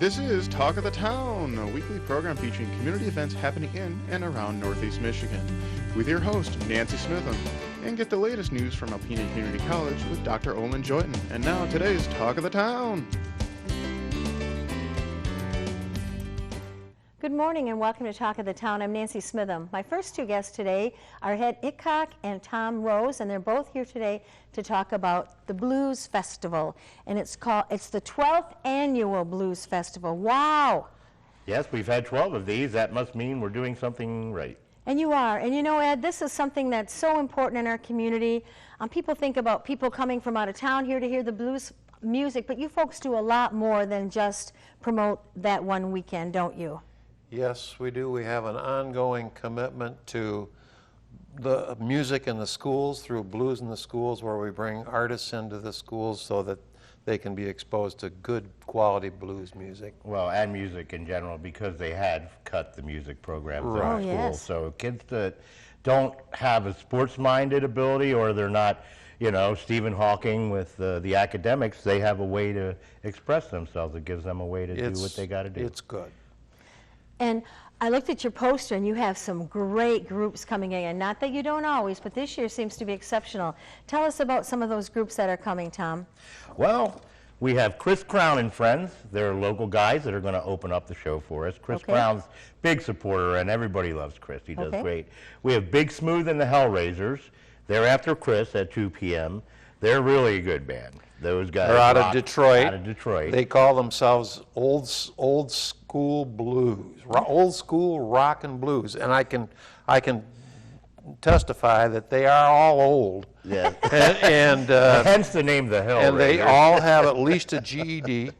This is Talk of the Town, a weekly program featuring community events happening in and around Northeast Michigan, with your host, Nancy Smitham, and get the latest news from Alpena Community College with Dr. Olin Joyton. And now, today's Talk of the Town. Good morning and welcome to Talk of the Town. I'm Nancy Smitham. My first two guests today are Ed Itcock and Tom Rose, and they're both here today to talk about the Blues Festival. And it's the 12th annual Blues Festival. Wow! Yes, we've had 12 of these. That must mean we're doing something right. And you are. And you know, Ed, this is something that's so important in our community. People think about people coming from out of town here to hear the blues music, but you folks do a lot more than just promote that one weekend, don't you? Yes, we do. We have an ongoing commitment to the music in the schools through Blues in the Schools, where we bring artists into the schools so that they can be exposed to good quality blues music. Well, and music in general, because they had cut the music programs in Right. our Oh, schools. yes. So kids that don't have a sports-minded ability, or they're not, Stephen Hawking with the academics, they have a way to express themselves. It gives them a way to do what they got to do. It's good. And I looked at your poster, and you have some great groups coming in. Not that you don't always, but this year seems to be exceptional. Tell us about some of those groups that are coming, Tom. Well, we have Chris Crown and Friends. They're local guys that are going to open up the show for us. Chris Okay. Crown's big supporter, and everybody loves Chris. He does Okay. great. We have Big Smooth and the Hellraisers. They're after Chris at 2 p.m. They're really a good band. Those guys They're out of rock. Detroit. Out of Detroit. They call themselves old school blues, old school rock and blues, and I can testify that they are all old. Yeah. and Hence the name the Hellraisers. and they all have at least a GED.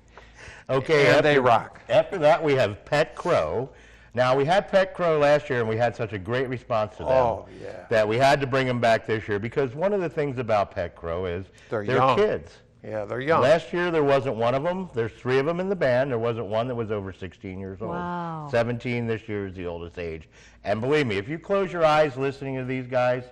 Okay, and they rock. After that, we have Pet Crow. Now, we had Pet Crow last year, and we had such a great response to them Oh, yeah. that we had to bring them back this year, because one of the things about Pet Crow is They're young. kids. Yeah, they're young. Last year, there wasn't one of them. There's 3 of them in the band. There wasn't one that was over 16 years old. Wow. 17 this year is the oldest age. And believe me, if you close your eyes listening to these guys,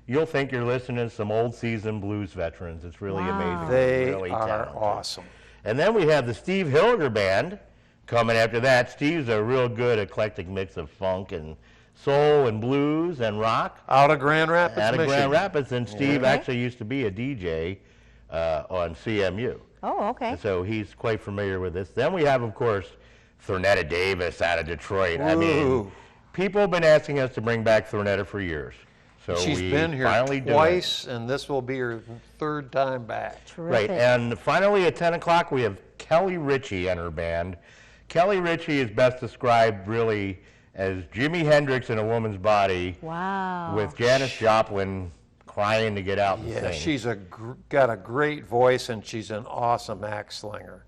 you'll think you're listening to some old seasoned blues veterans. It's really Wow. amazing. They really are talented. awesome. And then we have the Steve Hilliger Band coming after that. Steve's a real good eclectic mix of funk and soul and blues and rock Out of Grand Rapids, out of Michigan. Grand Rapids. And Steve Okay. actually used to be a DJ on CMU. Oh, okay. So he's quite familiar with this. Then we have, of course, Thornetta Davis out of Detroit. I mean, Ooh. people have been asking us to bring back Thornetta for years. So She's we been here finally do it. twice, and this will be her 3rd time back. Right, Terrific. and finally at 10 o'clock we have Kelly Ritchie and her band. Kelly Ritchie is best described really as Jimi Hendrix in a woman's body, Wow. with Janis Joplin crying to get out and Yeah, sing. she's got a great voice, and she's an awesome axe slinger.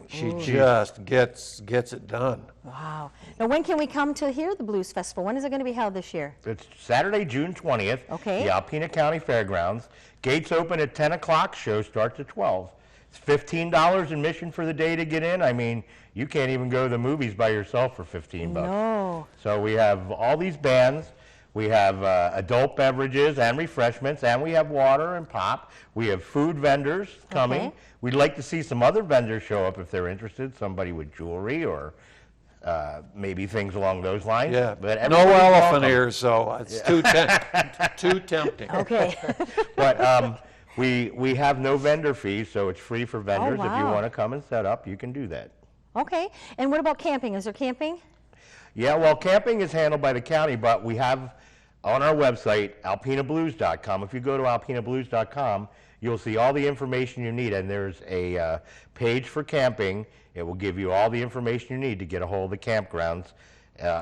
She just gets it done. Wow. Now, when can we come to hear the Blues Festival? When is it going to be held this year? It's Saturday, June 20th, Okay. the Alpena County Fairgrounds. Gates open at 10 o'clock, show starts at 12. It's $15 admission for the day to get in. I mean, you can't even go to the movies by yourself for $15. No. So we have all these bands. We have adult beverages and refreshments, and we have water and pop. We have food vendors coming. Okay. We'd like to see some other vendors show up if they're interested, somebody with jewelry or maybe things along those lines. Yeah, But no everybody's elephant welcome. ears, so it's too tempting. Okay. But we have no vendor fees, so it's free for vendors. If you wow. want to come and set up, you can do that. Okay. And what about camping? Is there camping? Yeah, well, camping is handled by the county, but we have on our website, alpenablues.com. If you go to alpenablues.com, you'll see all the information you need, and there's a page for camping. It will give you all the information you need to get a hold of the campgrounds.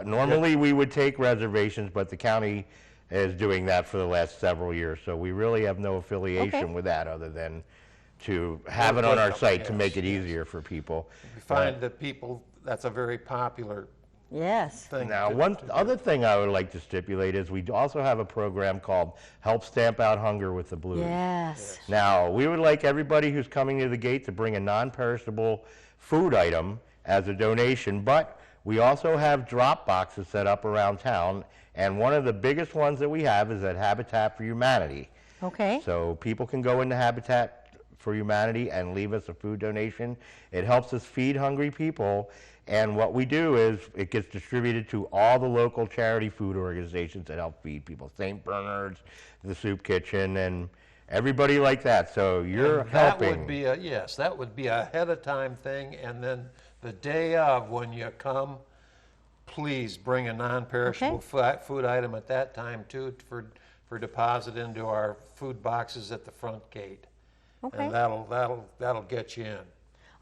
Normally, we would take reservations, but the county is doing that for the last several years, so we really have no affiliation Okay. with that other than to have it on our site to Yes, make it easier for people. We find that people, that's a very popular Yes. thing. Now, to- one to do. other thing I would like to stipulate is we also have a program called Help Stamp Out Hunger with the Blues. Yes. Now, we would like everybody who's coming to the gate to bring a non-perishable food item as a donation, but we also have drop boxes set up around town, and one of the biggest ones that we have is at Habitat for Humanity. Okay. So people can go into Habitat for Humanity and leave us a food donation. It helps us feed hungry people, and what we do is it gets distributed to all the local charity food organizations that help feed people. St. Bernard's, the Soup Kitchen, and everybody like that. So you're And that helping. would be yes, that would be a ahead of time thing, and then the day of when you come, please bring a non-perishable food item at that time too for deposit into our food boxes at the front gate. Okay. And that'll get you in.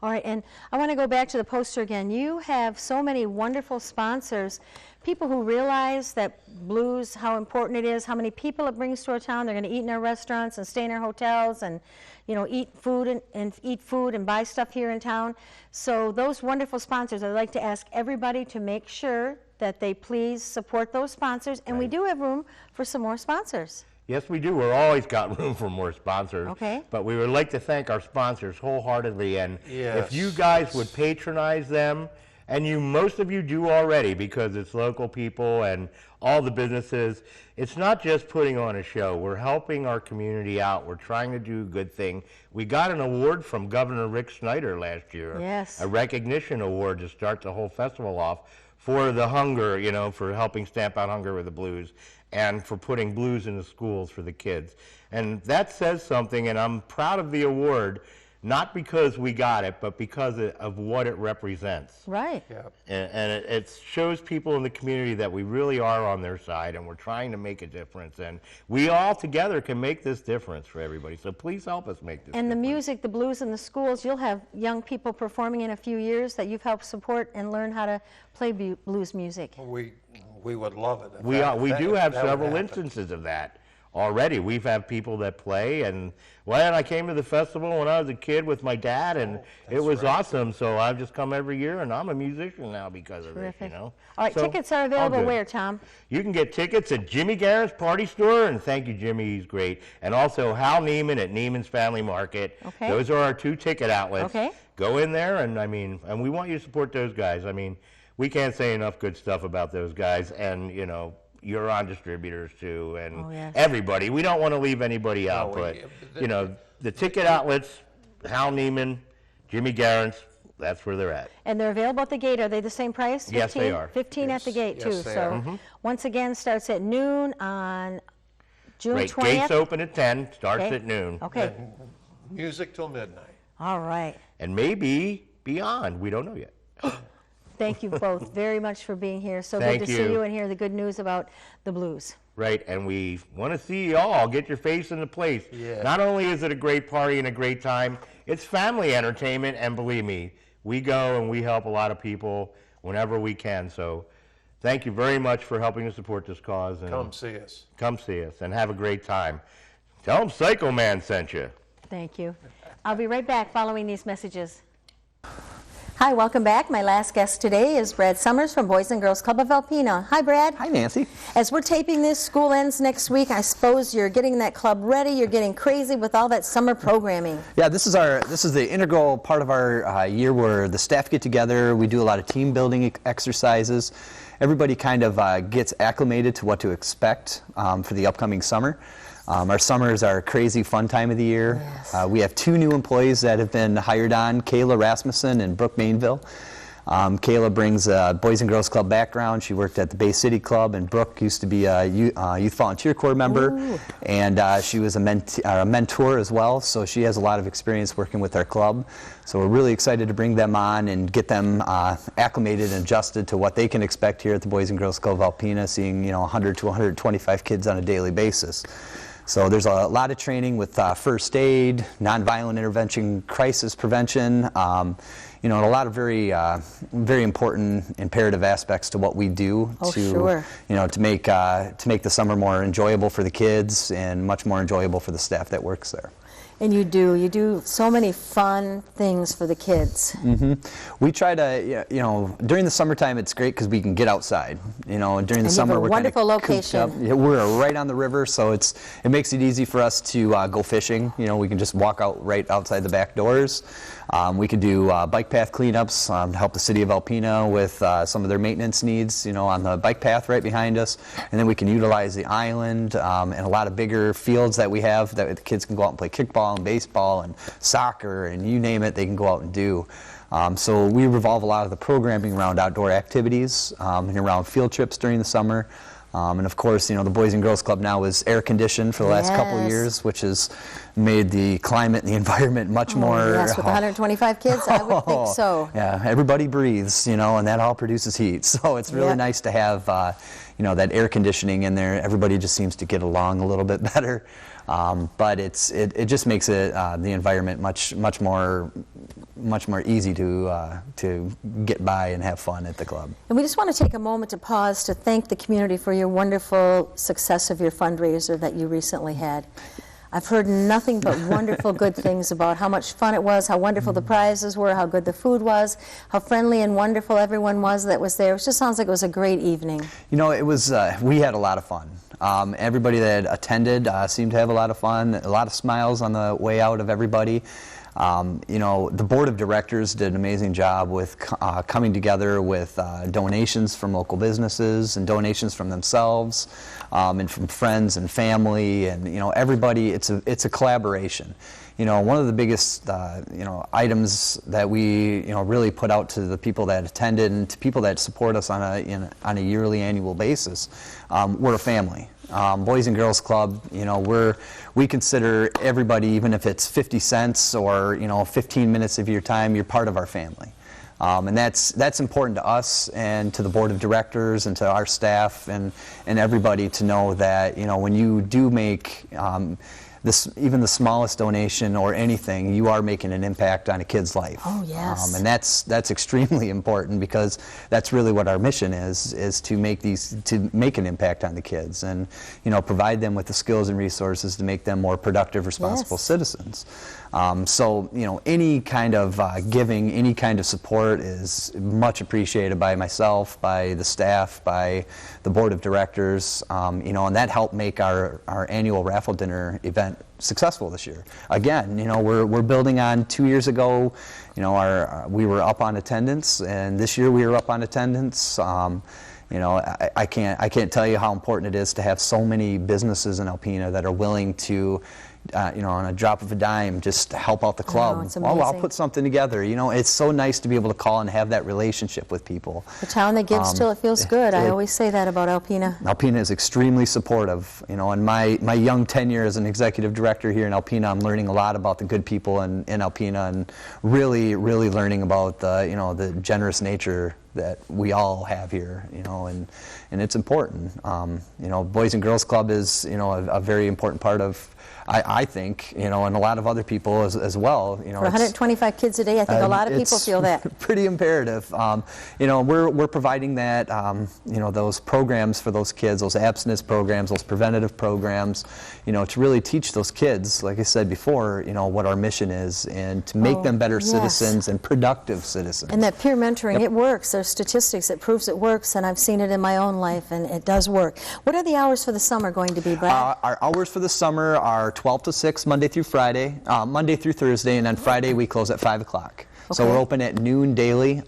All right, and I want to go back to the poster again. You have so many wonderful sponsors, people who realize that blues, how important it is, how many people it brings to our town. They're going to eat in our restaurants and stay in our hotels and, you know, eat food and buy stuff here in town. So those wonderful sponsors, I'd like to ask everybody to make sure that they please support those sponsors, and we do have room for some more sponsors. Yes, we do. We're always got room for more sponsors. Okay. But we would like to thank our sponsors wholeheartedly, and Yes. if you guys would patronize them, and most of you do already because it's local people and all the businesses, it's not just putting on a show. We're helping our community out. We're trying to do a good thing. We got an award from Governor Rick Snyder last year. Yes. A recognition award to start the whole festival off for the hunger, you know, for helping stamp out hunger with the blues, and for putting blues in the schools for the kids. And that says something, and I'm proud of the award, not because we got it, but because of what it represents. Right. Yeah. And it shows people in the community that we really are on their side, and we're trying to make a difference. And we all together can make this difference for everybody. So please help us make this And the difference. music, the blues in the schools, you'll have young people performing in a few years that you've helped support and learn how to play blues music. We would love it. If We that do have that would several happen. instances of that already. We've had people that play, and I came to the festival when I was a kid with my dad, and it was awesome. So I've just come every year, and I'm a musician now because of Terrific. this, you know. All right, So, tickets are all available good. where, Tom? You can get tickets at Jimmy Garrett's Party Store, and thank you, Jimmy, he's great. And also Hal Neiman at Neiman's Family Market. Okay. Those are our 2 ticket outlets. Okay. Go in there, and and we want you to support those guys. We can't say enough good stuff about those guys, and you know, you're on distributors too, and Oh, yes. everybody. We don't want to leave anybody out, but you know, the ticket outlets, Hal Neiman, Jimmy Garrett's, that's where they're at. And they're available at the gate. Are they the same price? Yes, they are. 15 at the gate, Yes, too. they So are. once again, starts at noon on June Right, 20th. gates open at 10, starts Okay. at noon, Okay. Music till midnight. All right. and maybe beyond. We don't know yet. Thank you both very much for being here. So Thank good to see you. you and hear the good news about the blues. Right, and we want to see you all get your face in the place. Yeah. Not only is it a great party and a great time, it's family entertainment, and believe me, we go and we help a lot of people whenever we can. So thank you very much for helping to support this cause. And Come see us. come see us and have a great time. Tell them Psycho Man sent you. Thank you. I'll be right back following these messages. Hi, welcome back. My last guest today is Brad Summers from Boys and Girls Club of Alpena. Hi, Brad. Hi, Nancy. As we're taping this, school ends next week. I suppose you're getting that club ready. You're getting crazy with all that summer programming. Yeah, this is the integral part of our year where the staff get together. We do a lot of team building exercises. Everybody kind of gets acclimated to what to expect for the upcoming summer. Our summer is our crazy fun time of the year. Yes. We have 2 new employees that have been hired on, Kayla Rasmussen and Brooke Mainville. Kayla brings a Boys and Girls Club background. She worked at the Bay City Club, and Brooke used to be a Youth Volunteer Corps member. Ooh. And she was a mentor as well, so she has a lot of experience working with our club. So we're really excited to bring them on and get them acclimated and adjusted to what they can expect here at the Boys and Girls Club of Alpena, seeing 100 to 125 kids on a daily basis. So there's a lot of training with first aid, nonviolent intervention, crisis prevention, and a lot of very important imperative aspects to what we do Oh, to sure. to make the summer more enjoyable for the kids and much more enjoyable for the staff that works there. And you do so many fun things for the kids. We try to, during the summertime it's great because we can get outside. During the you have summer a we're kind of wonderful cooped up. location. Yeah, we're right on the river, so it makes it easy for us to go fishing. We can just walk out right outside the back doors. We could do bike path cleanups to help the city of Alpena with some of their maintenance needs, on the bike path right behind us. And then we can utilize the island and a lot of bigger fields that we have that the kids can go out and play kickball and baseball and soccer and you name it, they can go out and do. So we revolve a lot of the programming around outdoor activities and around field trips during the summer. And of course, the Boys and Girls Club now is air conditioned for the last couple of years, which has made the climate and the environment much more. Yes, with 125 kids, I would think so. Yeah, everybody breathes, and that all produces heat. So it's really nice to have, that air conditioning in there. Everybody just seems to get along a little bit better. But it just makes it the environment much more easy to get by and have fun at the club. And we just want to take a moment to pause to thank the community for your wonderful success of your fundraiser that you recently had. I've heard nothing but wonderful good things about how much fun it was, how wonderful the prizes were, how good the food was, how friendly and wonderful everyone was that was there. It just sounds like it was a great evening. It was, we had a lot of fun. Everybody that attended seemed to have a lot of fun, a lot of smiles on the way out of everybody. The board of directors did an amazing job with coming together with donations from local businesses and donations from themselves and from friends and family and everybody. It's a collaboration. One of the biggest items that we really put out to the people that attended and to people that support us on a yearly annual basis, we're a family. Boys and Girls Club, we consider everybody, even if it's 50 cents or 15 minutes of your time, you're part of our family. And that's important to us and to the board of directors and to our staff and everybody to know that when you do make even the smallest donation or anything, you are making an impact on a kid's life. Oh, yes. And that's extremely important because that's really what our mission is to make an impact on the kids and provide them with the skills and resources to make them more productive, responsible citizens. So any kind of giving, any kind of support is much appreciated by myself, by the staff, by the board of directors, and that helped make our annual raffle dinner event successful this year. Again, we're building on 2 years ago. We were up on attendance, and this year we were up on attendance. I can't tell you how important it is to have so many businesses in Alpena that are willing to, on a drop of a dime, just help out the club. It's Well, I'll amazing. put something together. It's so nice to be able to call and have that relationship with people. The town that gives till it feels good. I always say that about Alpena. Alpena is extremely supportive. In my young tenure as an executive director here in Alpena, I'm learning a lot about the good people in Alpena and really, really learning about the generous nature that we all have here, and it's important. Boys and Girls Club is, a very important part of, I think, and a lot of other people as well. For 125 kids a day, I think a lot of people feel that. Pretty imperative. We're providing that, those programs for those kids, those abstinence programs, those preventative programs, to really teach those kids, like I said before, what our mission is and to make them better citizens and productive citizens. And that peer mentoring, it works. There's statistics that proves it works, and I've seen it in my own life, and it does work. What are the hours for the summer going to be, Brad? Our hours for the summer are 12 to 6, Monday through Friday, Monday through Thursday, and then Friday we close at 5 o'clock. So we're open at noon daily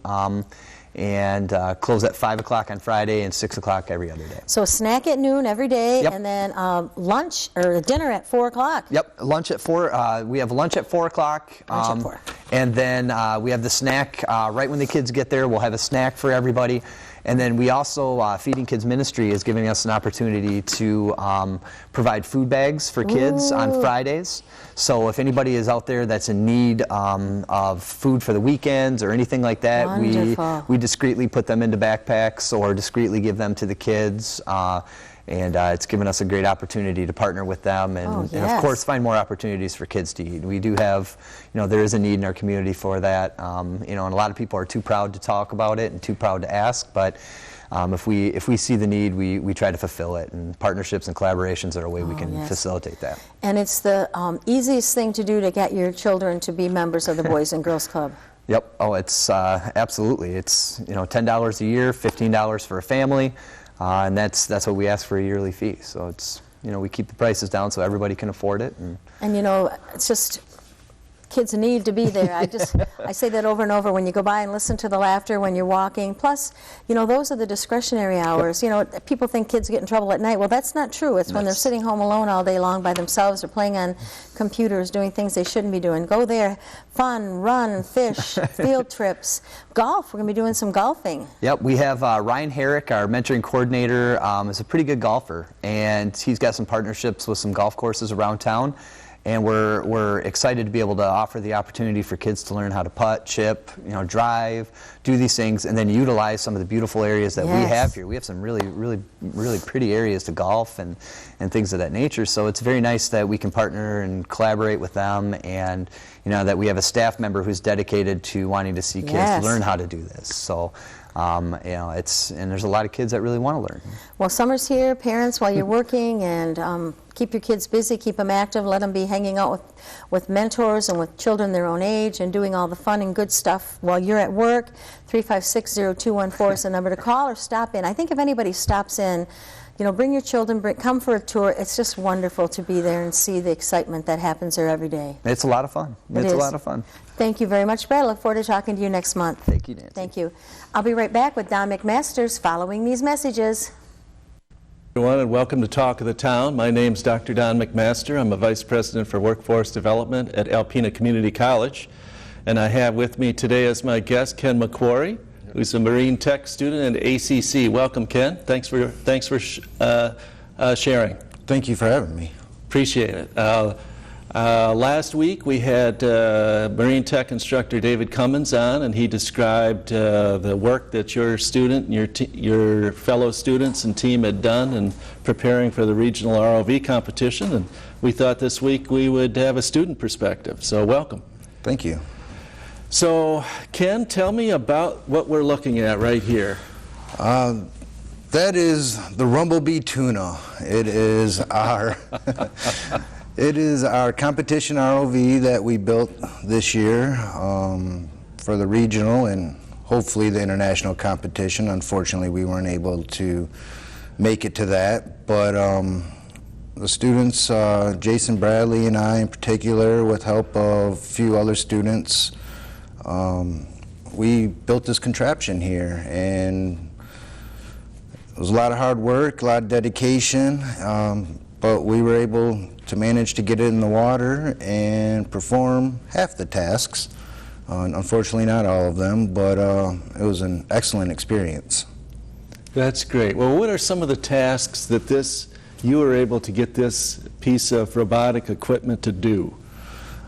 and close at 5 o'clock on Friday and 6 o'clock every other day. So a snack at noon every day, Yep. and then lunch or dinner at 4 o'clock. Yep, lunch at 4. We have lunch at 4 o'clock. Lunch at 4. And then we have the snack right when the kids get there. We'll have a snack for everybody. And then we also, Feeding Kids Ministry is giving us an opportunity to provide food bags for kids on Fridays. So if anybody is out there that's in need of food for the weekends or anything like that, we discreetly put them into backpacks or discreetly give them to the kids. And it's given us a great opportunity to partner with them and of course find more opportunities for kids to eat. We do have, there is a need in our community for that. And a lot of people are too proud to talk about it and too proud to ask, but if we see the need, we try to fulfill it, and partnerships and collaborations are a way we can facilitate that. And it's the easiest thing to do to get your children to be members of the Boys and Girls Club. Yep. Oh, it's absolutely. It's $10 a year, $15 for a family. And that's what we ask for a yearly fee. So it's, we keep the prices down so everybody can afford it. And it's just kids need to be there. I say that over and over when you go by and listen to the laughter when you're walking. Plus, those are the discretionary hours. People think kids get in trouble at night. Well, that's not true. It's when they're sitting home alone all day long by themselves or playing on computers, doing things they shouldn't be doing. Go there, fun, run, fish, field trips, golf. We're going to be doing some golfing. Yep, we have Ryan Herrick, our mentoring coordinator, is a pretty good golfer, and he's got some partnerships with some golf courses around town. And we're excited to be able to offer the opportunity for kids to learn how to putt, chip, drive, do these things, and then utilize some of the beautiful areas that we have here. We have some really, really, really pretty areas to golf and things of that nature. So it's very nice that we can partner and collaborate with them, and that we have a staff member who's dedicated to wanting to see kids learn how to do this. So. And there's a lot of kids that really want to learn. Well, summer's here, parents, while you're working, and keep your kids busy, keep them active, let them be hanging out with mentors and with children their own age and doing all the fun and good stuff while you're at work. 356-0214 is the number to call or stop in. I think if anybody stops in, bring your children, come for a tour. It's just wonderful to be there and see the excitement that happens there every day. It's a lot of fun. It's a lot of fun. Thank you very much, Brad. I look forward to talking to you next month. Thank you, Nancy. Thank you. I'll be right back with Don McMasters following these messages. Everyone, and welcome to Talk of the Town. My name's Dr. Don McMaster. I'm a Vice President for Workforce Development at Alpena Community College. And I have with me today as my guest Ken McQuarrie, who's a Marine Tech student at ACC. Welcome, Ken. Thanks for sharing. Thank you for having me. Appreciate it. Last week we had Marine Tech instructor David Cummins on, and he described the work that your student and your fellow students and team had done in preparing for the regional ROV competition. And we thought this week we would have a student perspective. So welcome. Thank you. So Ken, tell me about what we're looking at right here. That is the Rumblebee tuna. It is our it is our competition ROV that we built this year for the regional and hopefully the international competition. Unfortunately, we weren't able to make it to that, but the students, Jason Bradley and I in particular, with help of a few other students, we built this contraption here, and it was a lot of hard work, a lot of dedication, but we were able to manage to get it in the water and perform half the tasks. Unfortunately, not all of them, but it was an excellent experience. That's great. Well, what are some of the tasks that you were able to get this piece of robotic equipment to do?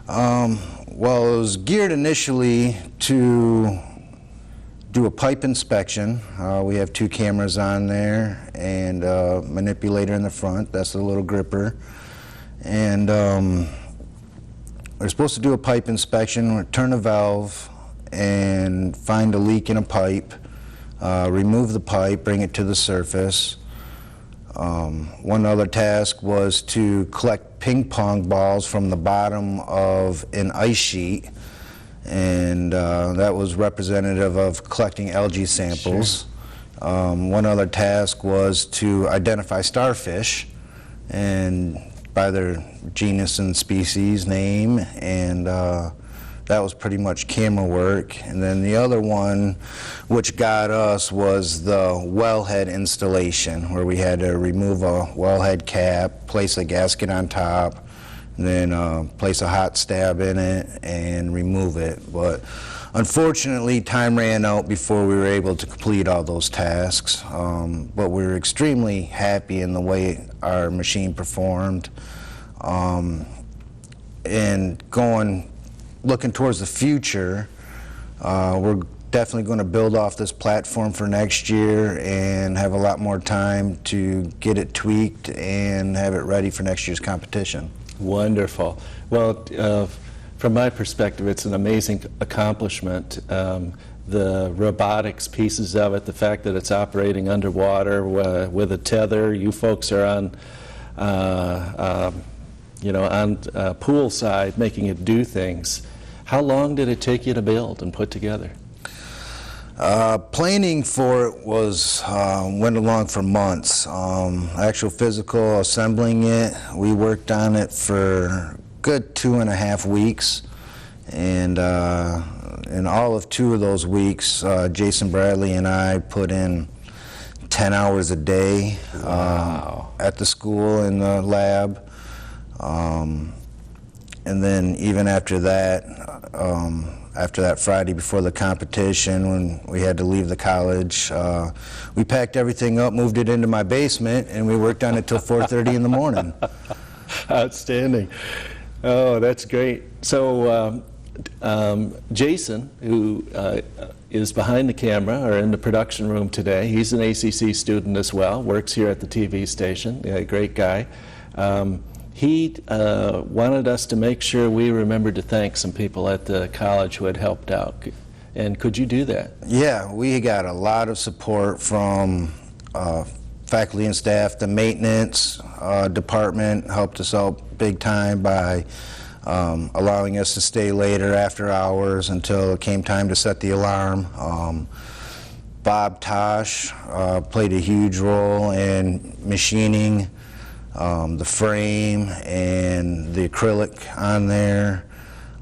Well, it was geared initially to do a pipe inspection. We have 2 cameras on there and a manipulator in the front. That's the little gripper. And we're supposed to do a pipe inspection, turn a valve and find a leak in a pipe, remove the pipe, bring it to the surface. One other task was to collect ping pong balls from the bottom of an ice sheet, and that was representative of collecting algae samples. Sure. One other task was to identify starfish and by their genus and species name, and that was pretty much camera work. And then the other one, which got us, was the wellhead installation, where we had to remove a wellhead cap, place a gasket on top, and then place a hot stab in it and remove it. But unfortunately, time ran out before we were able to complete all those tasks. But we were extremely happy in the way our machine performed. And looking towards the future, we're definitely going to build off this platform for next year and have a lot more time to get it tweaked and have it ready for next year's competition. Wonderful. Well, from my perspective, it's an amazing accomplishment. The robotics pieces of it, the fact that it's operating underwater with a tether. You folks are on pool side, making it do things. How long did it take you to build and put together? Planning for it went along for months. Actual physical assembling it, we worked on it for a good 2.5 weeks, And in all of 2 of those weeks, Jason Bradley and I put in 10 hours a day at the school in the lab. And then even after that Friday before the competition, when we had to leave the college, we packed everything up, moved it into my basement, and we worked on it till 4:30 in the morning. Outstanding. Oh, that's great. So Jason, who is behind the camera or in the production room today, he's an ACC student as well, works here at the TV station, yeah, great guy. He wanted us to make sure we remembered to thank some people at the college who had helped out. And could you do that? Yeah, we got a lot of support from faculty and staff. The maintenance department helped us out big time by allowing us to stay later after hours until it came time to set the alarm. Bob Tosh played a huge role in machining the frame and the acrylic on there.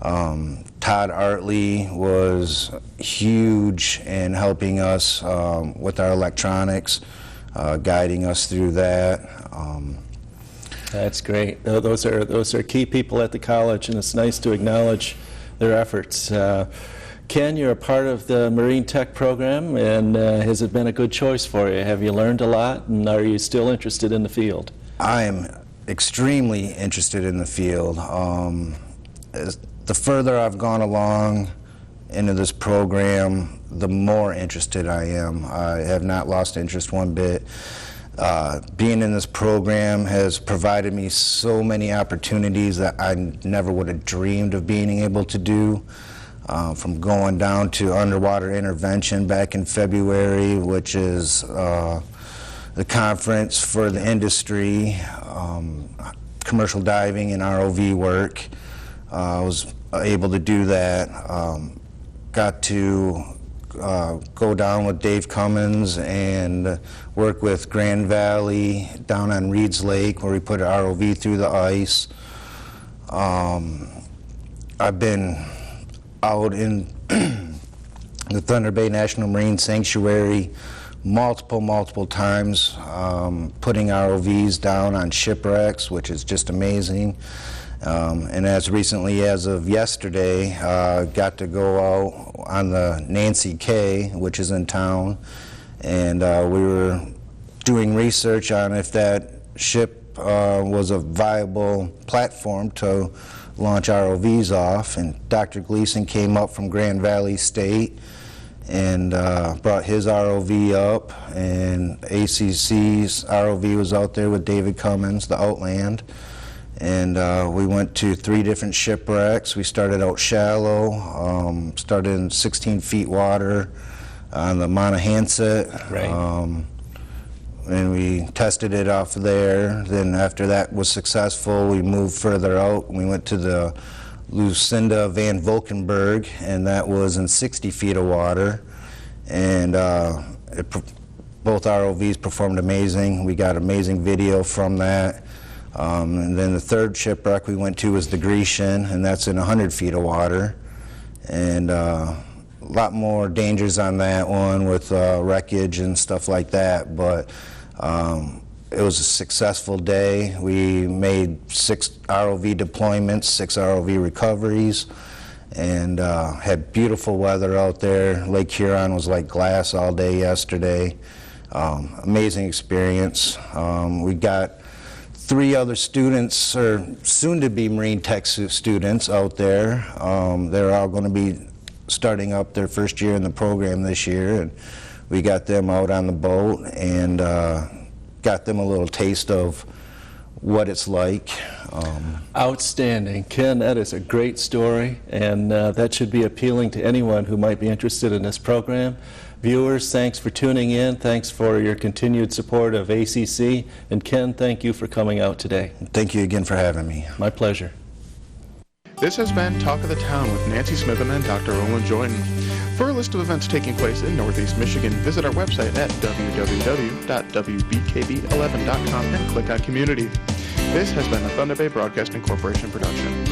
Todd Artley was huge in helping us with our electronics, guiding us through that. That's great. Those are key people at the college, and it's nice to acknowledge their efforts. Ken, you're a part of the Marine Tech program, and has it been a good choice for you? Have you learned a lot, and are you still interested in the field? I am extremely interested in the field. The further I've gone along into this program, the more interested I am. I have not lost interest one bit. Being in this program has provided me so many opportunities that I never would have dreamed of being able to do. From going down to underwater intervention back in February, which is the conference for the industry, commercial diving and ROV work. I was able to do that. Got to go down with Dave Cummins and work with Grand Valley down on Reeds Lake, where we put an ROV through the ice. I've been out in the Thunder Bay National Marine Sanctuary multiple times, putting ROVs down on shipwrecks, which is just amazing. And as recently as of yesterday, got to go out on the Nancy K, which is in town, and we were doing research on if that ship was a viable platform to launch ROVs off, and Dr. Gleason came up from Grand Valley State and brought his ROV up, and ACC's ROV was out there with David Cummins, the Outland, and we went to 3 different shipwrecks. We started out shallow, started in 16 feet water on the Monahanset, Right. and we tested it off there. Then after that was successful, we moved further out. We went to the Lucinda Van Valkenburg, and that was in 60 feet of water. And both ROVs performed amazing. We got amazing video from that. And then the 3rd shipwreck we went to was the Grecian, and that's in 100 feet of water. And a lot more dangers on that one with wreckage and stuff like that, but it was a successful day. We made 6 ROV deployments, 6 ROV recoveries, and had beautiful weather out there. Lake Huron was like glass all day yesterday. Amazing experience. We got 3 other students, or soon-to-be Marine Tech students out there. They're all going to be starting up their first year in the program this year, and we got them out on the boat and got them a little taste of what it's like. Outstanding. Ken, that is a great story, and that should be appealing to anyone who might be interested in this program. Viewers, thanks for tuning in. Thanks for your continued support of ACC. And Ken, thank you for coming out today. Thank you again for having me. My pleasure. This has been Talk of the Town with Nancy Smitham and Dr. Olin Joyden. For a list of events taking place in Northeast Michigan, visit our website at www.wbkb11.com and click on Community. This has been a Thunder Bay Broadcasting Corporation production.